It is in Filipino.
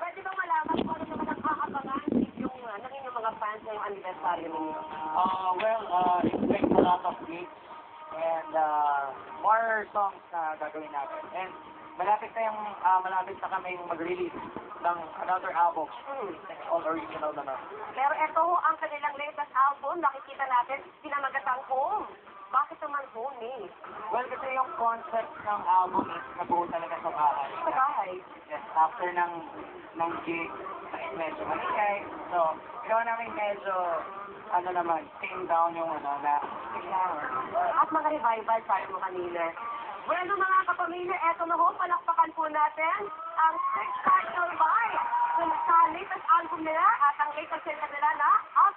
Pwede bang malaman kung ano naman ang aabangan yung ng inyong mga fans ngayong anniversary ninyo? It brings a lot of gigs and more songs na gagawin natin. And malapit na kami mag-release ng another album. It's all original naman. Pero ito ho ang kanilang latest album. Nakikita natin, pinamagatang Home. Bakit naman Home eh? Well, kasi yung concept ng album is nabuo talaga sa bahay. Sa bahay. Yes, after ng gig, medyo maligay. So, ginawa namin medyo, tame down yung na shower. At mga revival, sabi mo kanina. Bueno mga kapamilya, eto na ho, palakpakan po natin ang Six Title by sa latest album nila at ang latest single nila na Up